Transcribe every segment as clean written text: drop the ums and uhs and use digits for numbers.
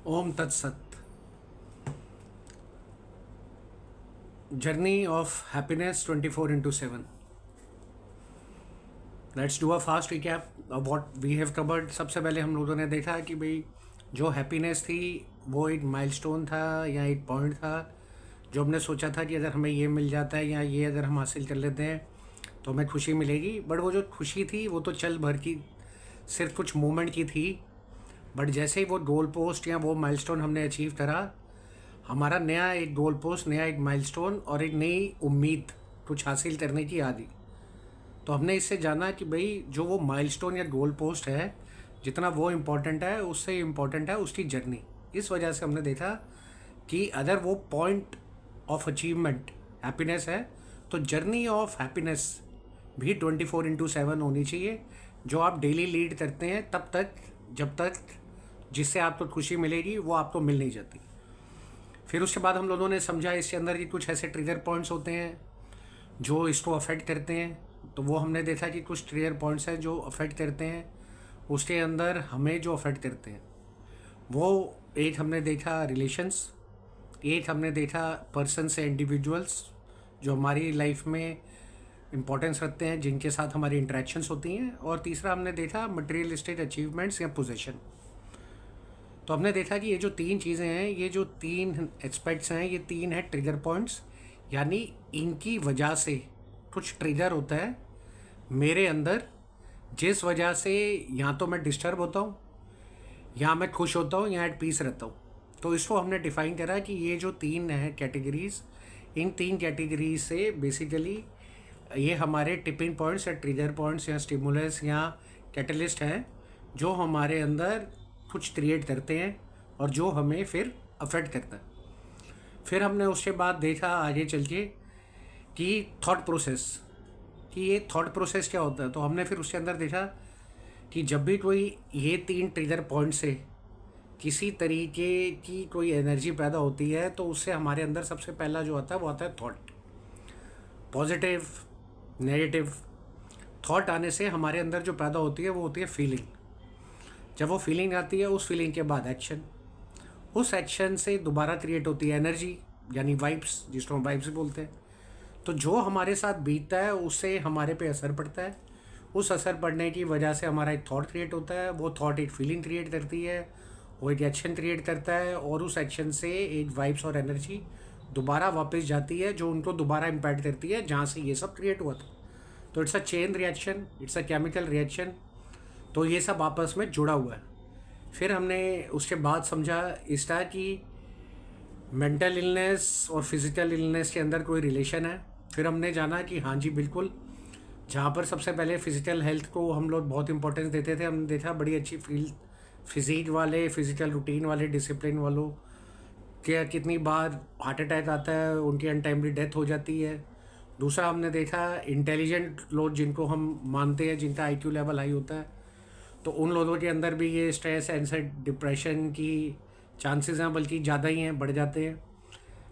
ओम तत्सत। Journey of happiness 24/7। Let's do a fast recap of what we have covered. सबसे पहले हम लोगों ने देखा कि भाई जो हैप्पीनेस थी वो एक माइलस्टोन था या एक पॉइंट था जो हमने सोचा था कि अगर हमें ये मिल जाता है या ये अगर हम हासिल कर लेते हैं तो हमें खुशी मिलेगी। बट वो जो खुशी थी वो तो चल भर की सिर्फ कुछ मोमेंट की थी। बट जैसे ही वो गोल पोस्ट या वो माइलस्टोन हमने अचीव करा, हमारा नया एक गोल पोस्ट, नया एक माइलस्टोन और एक नई उम्मीद कुछ हासिल करने की आ गई। तो हमने इससे जाना कि भाई जो वो माइलस्टोन या गोल पोस्ट है, जितना वो इम्पोर्टेंट है उससे इम्पोर्टेंट है उसकी जर्नी। इस वजह से हमने देखा कि अगर वो पॉइंट ऑफ अचीवमेंट हैप्पीनेस है तो जर्नी ऑफ हैप्पीनेस भी 24/7 होनी चाहिए, जो आप डेली लीड करते हैं तब तक जब तक जिससे आपको खुशी मिलेगी वो आपको मिल नहीं जाती। फिर उसके बाद हम लोगों ने समझा इसके अंदर कि कुछ ऐसे ट्रिगर पॉइंट्स होते हैं जो इसको अफेक्ट करते हैं। तो वो हमने देखा कि कुछ ट्रिगर पॉइंट्स हैं जो अफेक्ट करते हैं। उसके अंदर हमें जो अफेक्ट करते हैं वो एक हमने देखा रिलेशंस, एक हमने देखा पर्सन से इंडिविजुअल्स जो हमारी लाइफ में इंपॉर्टेंस रखते हैं, जिनके साथ हमारी इंटरेक्शंस होती हैं, और तीसरा हमने देखा मटेरियलिस्टिक अचीवमेंट्स या पोजेशन। तो हमने देखा कि ये जो तीन चीज़ें हैं, ये जो तीन एस्पेक्ट्स हैं, ये तीन है ट्रिगर पॉइंट्स। यानी इनकी वजह से कुछ ट्रिगर होता है मेरे अंदर, जिस वजह से या तो मैं डिस्टर्ब होता हूँ या मैं खुश होता हूँ या एट पीस रहता हूँ। तो इसको हमने डिफाइन करा कि ये जो तीन है कैटेगरीज, इन तीन कैटेगरीज से बेसिकली ये हमारे टिपिंग पॉइंट्स या ट्रिगर पॉइंट्स या स्टिमुलस या कैटलिस्ट हैं जो हमारे अंदर कुछ क्रिएट करते हैं और जो हमें फिर अफेक्ट करता है। फिर हमने उसके बाद देखा आगे चल के कि थॉट प्रोसेस, कि ये थॉट प्रोसेस क्या होता है। तो हमने फिर उसके अंदर देखा कि जब भी कोई ये तीन ट्रिगर पॉइंट से किसी तरीके की कोई एनर्जी पैदा होती है तो उससे हमारे अंदर सबसे पहला जो आता है वो आता है थॉट। पॉजिटिव, नेगेटिव थॉट आने से हमारे अंदर जो पैदा होती है वो होती है फीलिंग। जब वो फीलिंग आती है, उस फीलिंग के बाद एक्शन, उस एक्शन से दोबारा क्रिएट होती है एनर्जी यानी वाइब्स, जिसको हम वाइब्स बोलते हैं। तो जो हमारे साथ बीतता है उससे हमारे पे असर पड़ता है। उस असर पड़ने की वजह से हमारा एक थॉट क्रिएट होता है, वो थॉट एक फीलिंग क्रिएट करती है, वो एक एक्शन क्रिएट करता है, और उस एक्शन से एक वाइब्स और एनर्जी दोबारा वापस जाती है जो उनको दोबारा इम्पैक्ट करती है जहाँ से ये सब क्रिएट हुआ था। तो it's a chain reaction, it's a chemical reaction. तो ये सब आपस में जुड़ा हुआ है। फिर हमने उसके बाद समझा इसका कि मेंटल इलनेस और फिज़िकल इलनेस के अंदर कोई रिलेशन है। फिर हमने जाना कि हाँ जी बिल्कुल, जहाँ पर सबसे पहले फ़िज़िकल हेल्थ को हम लोग बहुत इंपॉर्टेंस देते थे, हमने देखा बड़ी अच्छी फिज़िक वाले, फिज़िकल रूटीन वाले, डिसिप्लिन वालों के कितनी बार हार्ट अटैक आता है, उनकी अनटाइमली डेथ हो जाती है। दूसरा हमने देखा इंटेलिजेंट लोग जिनको हम मानते हैं, जिनका आईक्यू लेवल हाई होता है, तो उन लोगों के अंदर भी ये स्ट्रेस, एंजाइटी, डिप्रेशन की चांसेस हैं बल्कि ज़्यादा ही हैं, बढ़ जाते हैं।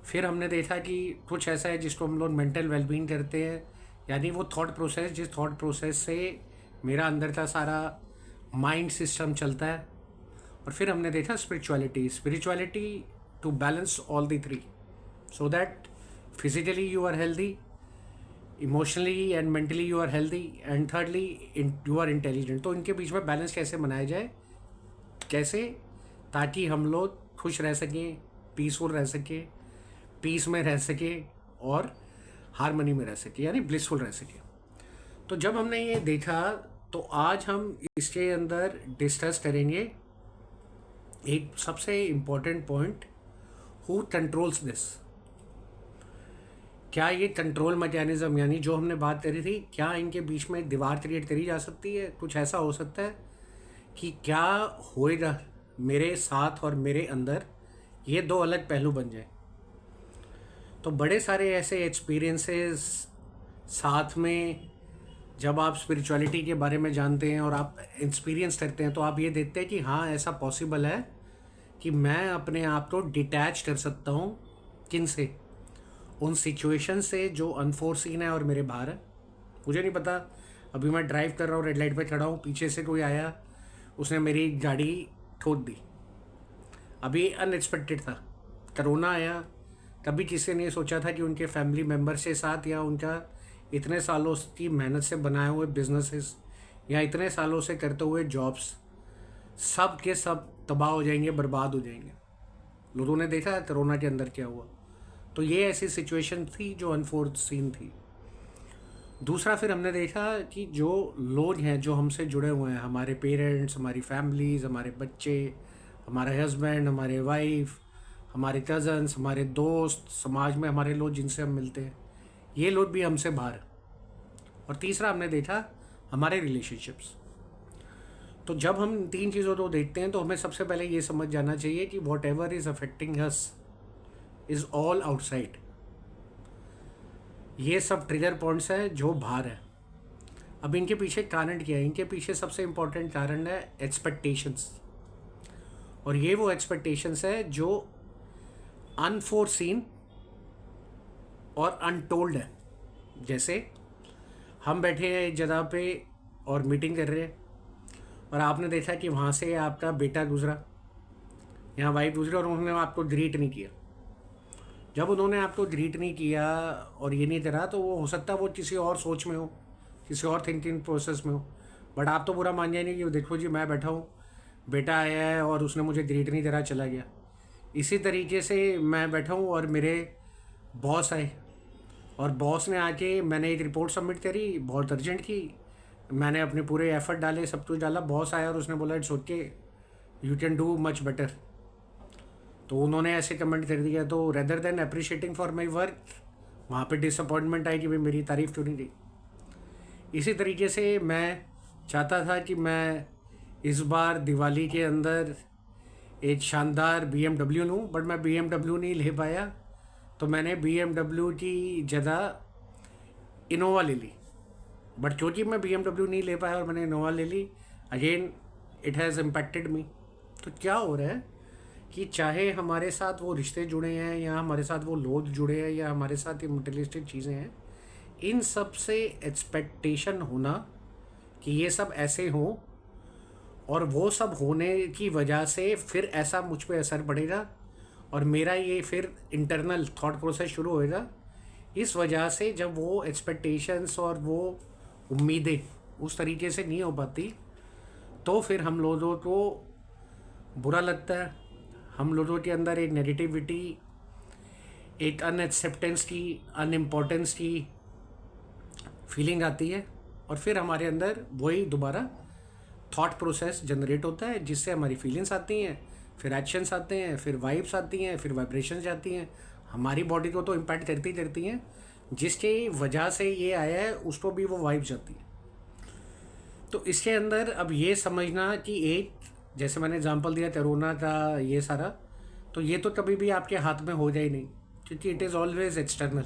फिर हमने देखा कि कुछ ऐसा है जिसको हम लोग मेंटल वेलबींग करते हैं, यानी वो थॉट प्रोसेस, जिस थॉट प्रोसेस से मेरा अंदर का सारा माइंड सिस्टम चलता है। और फिर हमने देखा spirituality, spirituality to balance all the three so that physically you are healthy, emotionally and mentally you are healthy, and thirdly you are intelligent. तो इनके बीच में बैलेंस कैसे बनाया जाए, कैसे, ताकि हम लोग खुश रह सकें, पीसफुल रह सकें, पीस में रह सकें और हारमनी में रह सकें, यानी ब्लिसफुल रह सकें। तो जब हमने ये देखा तो आज हम इसके अंदर डिस्कस करेंगे एक सबसे important point, who controls this. क्या ये कंट्रोल मैकेनिज्म, यानी जो हमने बात करी थी, क्या इनके बीच में दीवार क्रिएट करी जा सकती है। कुछ ऐसा हो सकता है कि क्या होएगा मेरे साथ और मेरे अंदर ये दो अलग पहलू बन जाए। तो बड़े सारे ऐसे एक्सपीरियंसेस साथ में, जब आप स्पिरिचुअलिटी के बारे में जानते हैं और आप एक्सपीरियंस करते हैं तो आप ये देखते हैं कि हाँ ऐसा पॉसिबल है कि मैं अपने आप को डिटैच कर सकता हूँ। किन से? उन सिचुएशन से जो अनफोर्सिन है और मेरे बाहर है। मुझे नहीं पता, अभी मैं ड्राइव कर रहा हूँ, रेड लाइट पे खड़ा हूँ, पीछे से कोई आया, उसने मेरी गाड़ी ठोक दी। अभी अनएक्सपेक्टेड था, कोरोना आया, कभी किसी ने सोचा था कि उनके फैमिली मेम्बर के साथ या उनका इतने सालों की मेहनत से बनाए हुए बिजनेसेस या इतने सालों से करते हुए जॉब्स सब के सब तबाह हो जाएंगे, बर्बाद हो जाएंगे। लोगों ने देखा है कोरोना के अंदर क्या हुआ। तो ये ऐसी सिचुएशन थी जो अनफोर्सीन थी। दूसरा फिर हमने देखा कि जो लोग हैं जो हमसे जुड़े हुए हैं, हमारे पेरेंट्स, हमारी फैमिलीज़, हमारे बच्चे, हमारे हस्बैंड, हमारे वाइफ, हमारे कज़न्स, हमारे दोस्त, समाज में हमारे लोग जिनसे हम मिलते हैं, ये लोग भी हमसे बाहर हैं। और तीसरा हमने देखा हमारे रिलेशनशिप्स। तो जब हम इन तीन चीज़ों को देखते हैं तो हमें सबसे पहले ये समझ जाना चाहिए कि what ever is affecting us is all outside. ये सब ट्रिगर पॉइंट्स हैं जो बाहर है। अब इनके पीछे कारण क्या है? इनके पीछे सबसे इम्पोर्टेंट कारण है एक्सपेक्टेशंस। और ये वो एक्सपेक्टेशंस है जो अनफोर्सीन और अनटोल्ड है। जैसे हम बैठे हैं एक जगह पे और मीटिंग कर रहे हैं, और आपने देखा कि वहाँ से आपका बेटा गुजरा, यहाँ वाइफ गुजरी, और उन्होंने आपको ग्रीट नहीं किया। जब उन्होंने आपको ग्रीट नहीं किया और ये नहीं करा, तो वो हो सकता है वो किसी और सोच में हो, किसी और थिंकिंग प्रोसेस में हो, बट आप तो बुरा मान जाए नहीं कि देखो जी मैं बैठा हूँ, बेटा आया है और उसने मुझे ग्रीट नहीं करा, चला गया। इसी तरीके से मैं बैठा हूँ और मेरे बॉस आए, और बॉस ने आके, मैंने एक रिपोर्ट सबमिट करी बहुत अर्जेंट की, मैंने अपने पूरे एफर्ट डाले, सब कुछ डाला, बॉस आया और उसने बोला it's okay, you can do much better. तो उन्होंने ऐसे कमेंट कर दिया। तो rather than appreciating for my work, वहाँ पे डिसअपॉइंटमेंट आई कि भाई मेरी तारीफ़ क्यों नहीं दी। इसी तरीके से मैं चाहता था कि मैं इस बार दिवाली के अंदर एक शानदार BMW लूँ, बट मैं BMW नहीं ले पाया, तो मैंने BMW की जगह इनोवा ले ली। बट क्योंकि मैं BMW नहीं ले पाया और मैंने इनोवा ले ली, again it has impacted me. तो क्या हो रहा है कि चाहे हमारे साथ वो रिश्ते जुड़े हैं या हमारे साथ वो लोग जुड़े हैं या हमारे साथ ये मटेरियलिस्टिक चीज़ें हैं, इन सब से एक्सपेक्टेशन होना कि ये सब ऐसे हों, और वो सब होने की वजह से फिर ऐसा मुझ पे असर पड़ेगा और मेरा ये फिर इंटरनल थॉट प्रोसेस शुरू होएगा। इस वजह से जब वो एक्सपेक्टेशंस और वो उम्मीदें उस तरीके से नहीं हो पाती, तो फिर हम लोगों को बुरा लगता है, हम लोगों के अंदर एक नेगेटिविटी, एक अनएक्सेप्टेंस की, अनइम्पोर्टेंस की फीलिंग आती है, और फिर हमारे अंदर वही दोबारा थॉट प्रोसेस जनरेट होता है, जिससे हमारी फीलिंग्स आती हैं, फिर एक्शंस आते हैं, फिर वाइब्स आती हैं, फिर वाइब्रेशंस जाती हैं, हमारी बॉडी को तो इम्पैक्ट करती हैं। जिसकी वजह से ये आया है उसको भी वो वाइब्स आती है। तो इसके अंदर अब ये समझना कि एक, जैसे मैंने एग्जांपल दिया कोरोना का, ये सारा, तो ये तो कभी भी आपके हाथ में हो जाए नहीं, क्योंकि it is always external.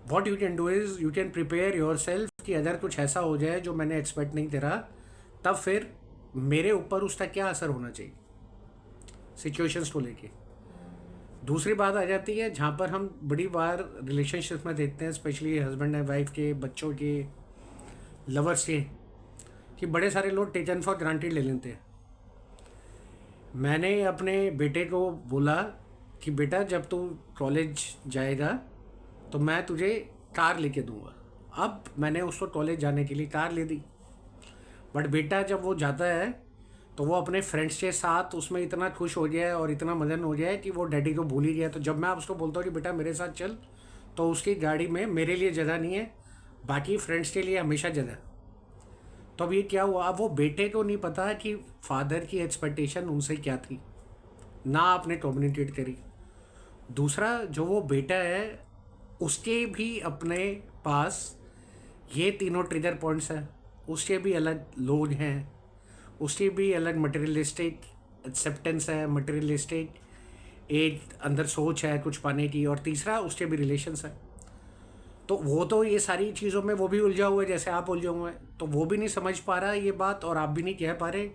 What you can do is you can prepare your self कि अगर कुछ ऐसा हो जाए जो मैंने एक्सपेक्ट नहीं करा, तब फिर मेरे ऊपर उसका क्या असर होना चाहिए सिचुएशंस को लेके। दूसरी बात आ जाती है जहाँ पर हम बड़ी बार रिलेशनशिप में देखते हैं, स्पेशली हस्बैंड एंड वाइफ के, बच्चों के, लवर्स के, कि बड़े सारे लोग टेकन फॉर ग्रांटेड ले लेते हैं। मैंने अपने बेटे को बोला कि बेटा जब तू कॉलेज जाएगा तो मैं तुझे कार लेके दूंगा। अब मैंने उसको कॉलेज जाने के लिए कार ले दी, बट बेटा जब वो जाता है तो वो अपने फ्रेंड्स के साथ उसमें इतना खुश हो गया है और इतना मगन हो गया है कि वो डैडी को भूल ही गया। तो जब मैं उसको बोलता हूँ कि बेटा मेरे साथ चल, तो उसकी गाड़ी में मेरे लिए जगह नहीं है, बाकी फ्रेंड्स के लिए हमेशा जगह। तो अब ये क्या हुआ, अब वो बेटे को नहीं पता कि फादर की एक्सपेक्टेशन उनसे क्या थी, ना आपने कम्युनिकेट करी। दूसरा, जो वो बेटा है उसके भी अपने पास ये तीनों ट्रिगर पॉइंट्स हैं, उसके भी अलग लोग हैं, उसकी भी अलग मटेरियलिस्टिक एक्सेप्टेंस है, मटेरियलिस्टिक एक अंदर सोच है कुछ पाने की, और तीसरा उसके भी रिलेशंस है। तो वो तो ये सारी चीज़ों में वो भी उलझा हुआ है जैसे आप उलझे हुए हैं, तो वो भी नहीं समझ पा रहा ये बात, और आप भी नहीं कह पा रहे,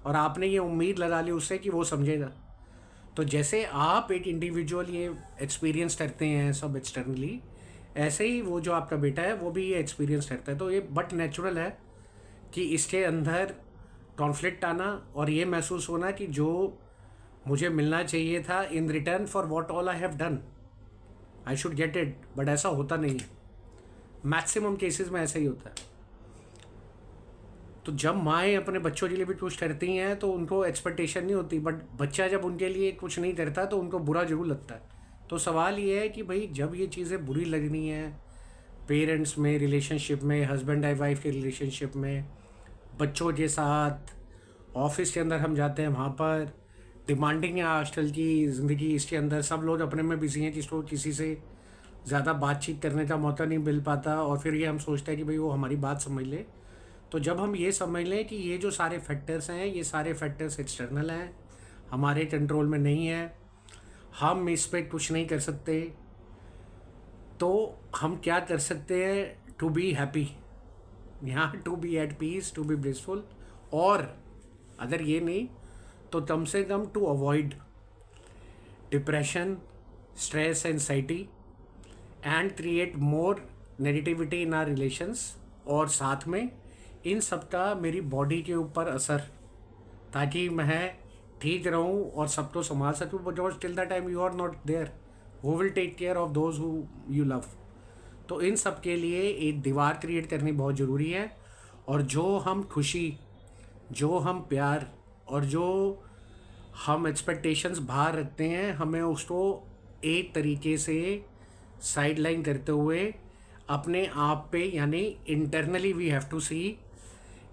और आपने ये उम्मीद लगा ली उससे कि वो समझेगा। तो जैसे आप एक इंडिविजुअल ये एक्सपीरियंस करते हैं सब एक्सटर्नली, ऐसे ही वो जो आपका बेटा है वो भी ये एक्सपीरियंस करता है। तो ये बट नेचुरल है कि इसके अंदर कॉन्फ्लिक्ट आना और ये महसूस होना कि जो मुझे मिलना चाहिए था in return for what all I have done, I should get it, but ऐसा होता नहीं है। मैक्सिमम केसेस में ऐसा ही होता है। तो जब माएँ अपने बच्चों के लिए भी कुछ करती हैं तो उनको एक्सपेक्टेशन नहीं होती, बट बच्चा जब उनके लिए कुछ नहीं करता तो उनको बुरा जरूर लगता है। तो सवाल ये है कि भाई जब ये चीज़ें बुरी लगनी है पेरेंट्स में, रिलेशनशिप में, हस्बैंड एंड वाइफ के रिलेशनशिप में, बच्चों के साथ, ऑफिस के अंदर हम जाते हैं वहाँ पर, डिमांडिंग है आजकल की ज़िंदगी, इसके अंदर सब लोग अपने में बिजी हैं जिसको किसी से ज़्यादा बातचीत करने का मौका नहीं मिल पाता, और फिर ये हम सोचते हैं कि भाई वो हमारी बात समझ ले। तो जब हम ये समझ लें कि ये जो सारे फैक्टर्स हैं, ये सारे फैक्टर्स एक्सटर्नल हैं, हमारे कंट्रोल में नहीं है, हम इस पर कुछ नहीं कर सकते, तो हम क्या कर सकते हैं टू बी हैप्पी, यहाँ to be at peace, to be blissful, और अगर ये नहीं तो कम से कम to avoid depression, stress, anxiety and create more negativity in our relations. और साथ में इन सब का मेरी बॉडी के ऊपर असर, ताकि मैं ठीक रहूं और सबको संभाल सकूं, because till the time you are not there who will take care of those who you love. तो इन सब के लिए एक दीवार क्रिएट करनी बहुत ज़रूरी है, और जो हम खुशी, जो हम प्यार और जो हम एक्सपेक्टेशंस बाहर रखते हैं, हमें उसको एक तरीके से साइड लाइन करते हुए अपने आप पे, यानी internally we have to see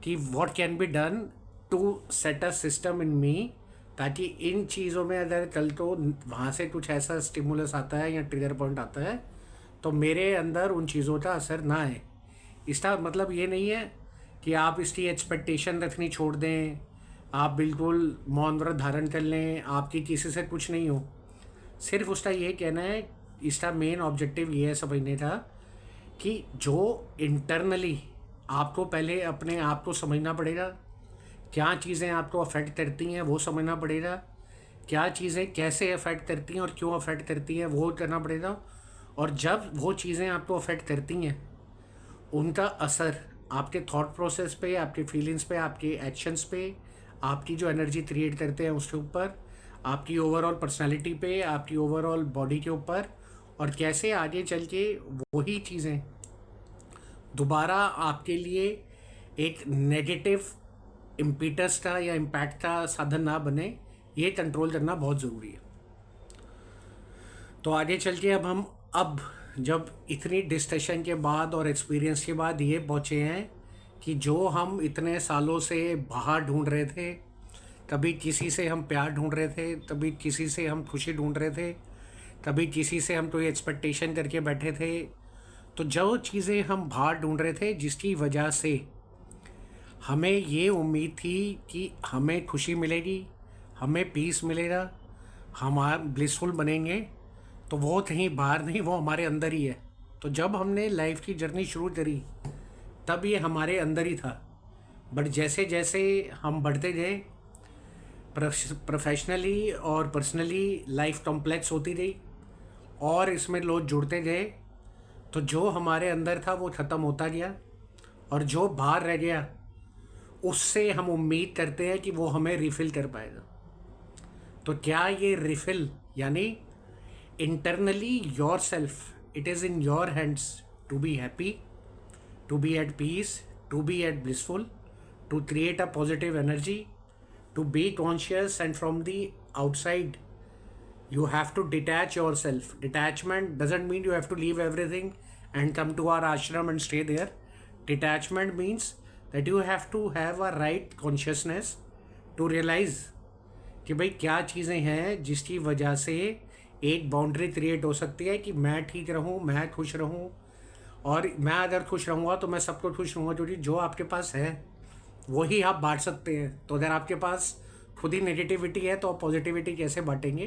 कि what can be done to set a system in me, ताकि इन चीज़ों में अगर कल को वहाँ से कुछ ऐसा स्टिमुलस आता है या ट्रिगर पॉइंट आता है तो मेरे अंदर उन चीज़ों का असर ना आए। इसका मतलब ये नहीं है कि आप इसकी एक्सपेक्टेशन रखनी छोड़ दें, आप बिल्कुल मौन व्रत धारण कर लें, आपकी किसी से कुछ नहीं हो। सिर्फ उसका ये कहना है, इसका मेन ऑब्जेक्टिव ये है समझने का कि जो इंटरनली आपको पहले अपने आप को समझना पड़ेगा, क्या चीज़ें आपको अफेक्ट करती हैं वो समझना पड़ेगा, क्या चीज़ें कैसे अफेक्ट करती हैं और क्यों अफेक्ट करती हैं वो करना पड़ेगा। और जब वो चीज़ें आपको अफेक्ट करती हैं, उनका असर आपके थॉट प्रोसेस पे, आपके फीलिंग्स पे, आपके एक्शंस पे, आपकी जो एनर्जी क्रिएट करते हैं उसके ऊपर, आपकी ओवरऑल पर्सनालिटी पे, आपकी ओवरऑल बॉडी के ऊपर, और कैसे आगे चल के वही चीज़ें दोबारा आपके लिए एक नेगेटिव इम्पीटस का या इम्पैक्ट का साधन ना बने, ये कंट्रोल करना बहुत ज़रूरी है। तो आगे चल के अब जब इतनी डिस्कशन के बाद और एक्सपीरियंस के बाद ये पहुँचे हैं कि जो हम इतने सालों से बाहर ढूंढ रहे थे, कभी किसी से हम प्यार ढूंढ रहे थे, कभी किसी से हम खुशी ढूंढ रहे थे, कभी किसी से हम कोई एक्सपेक्टेशन करके बैठे थे, तो जो चीज़ें हम बाहर ढूंढ रहे थे जिसकी वजह से हमें ये उम्मीद थी कि हमें खुशी मिलेगी, हमें पीस मिलेगा, हम ब्लिसफुल बनेंगे, तो वो कहीं बाहर नहीं, वो हमारे अंदर ही है। तो जब हमने लाइफ की जर्नी शुरू करी तब ये हमारे अंदर ही था, बट जैसे जैसे हम बढ़ते गए, प्रोफेशनली और पर्सनली लाइफ कॉम्प्लेक्स होती गई और इसमें लोग जुड़ते गए, तो जो हमारे अंदर था वो ख़त्म होता गया, और जो बाहर रह गया उससे हम उम्मीद करते हैं कि वो हमें रिफ़िल कर पाएगा। तो क्या ये रिफ़िल, यानी internally yourself, it is in your hands to be happy, to be at peace, to be at blissful, to create a positive energy, to be conscious, and from the outside you have to detach yourself. Detachment doesn't mean you have to leave everything and come to our ashram and stay there. Detachment means that you have to have a right consciousness to realize कि भाई क्या चीज़ें हैं जिसकी वजह से एक boundary create हो सकती है कि मैं ठीक रहूँ, मैं खुश रहूँ, और मैं अगर खुश रहूँगा तो मैं सबको खुश रहूँगा, क्योंकि जो आपके पास है वही आप बांट सकते हैं। तो अगर आपके पास खुद ही नेगेटिविटी है तो आप पॉजिटिविटी कैसे बांटेंगे।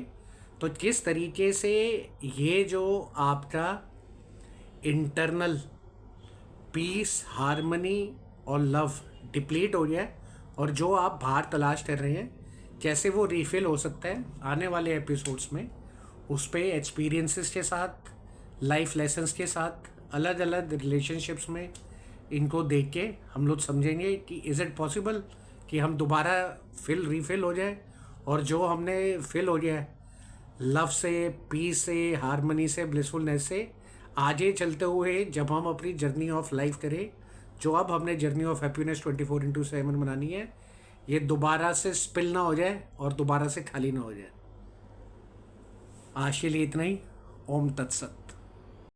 तो किस तरीके से ये जो आपका इंटरनल पीस, हार्मनी और लव डिप्लीट हो गया है, और जो आप बाहर तलाश कर रहे हैं कैसे वो रीफिल हो सकता है, आने वाले एपिसोड्स में उस पर एक्सपीरियंसेस के साथ, लाइफ लेसन्स के साथ, अलग अलग रिलेशनशिप्स में इनको देख के हम लोग समझेंगे कि इज़ इट पॉसिबल कि हम दोबारा रीफिल हो जाए और जो हमने फिल हो गया है लव से, पीस से, हारमनी से, ब्लिसफुलनेस से, आगे चलते हुए जब हम अपनी जर्नी ऑफ लाइफ करें, जो अब हमने जर्नी ऑफ हैप्पीनेस 24/7 बनानी है, ये दोबारा से स्पिल ना हो जाए और दोबारा से खाली ना हो जाए। आज के लिए इतना ही। ओम तत्सत।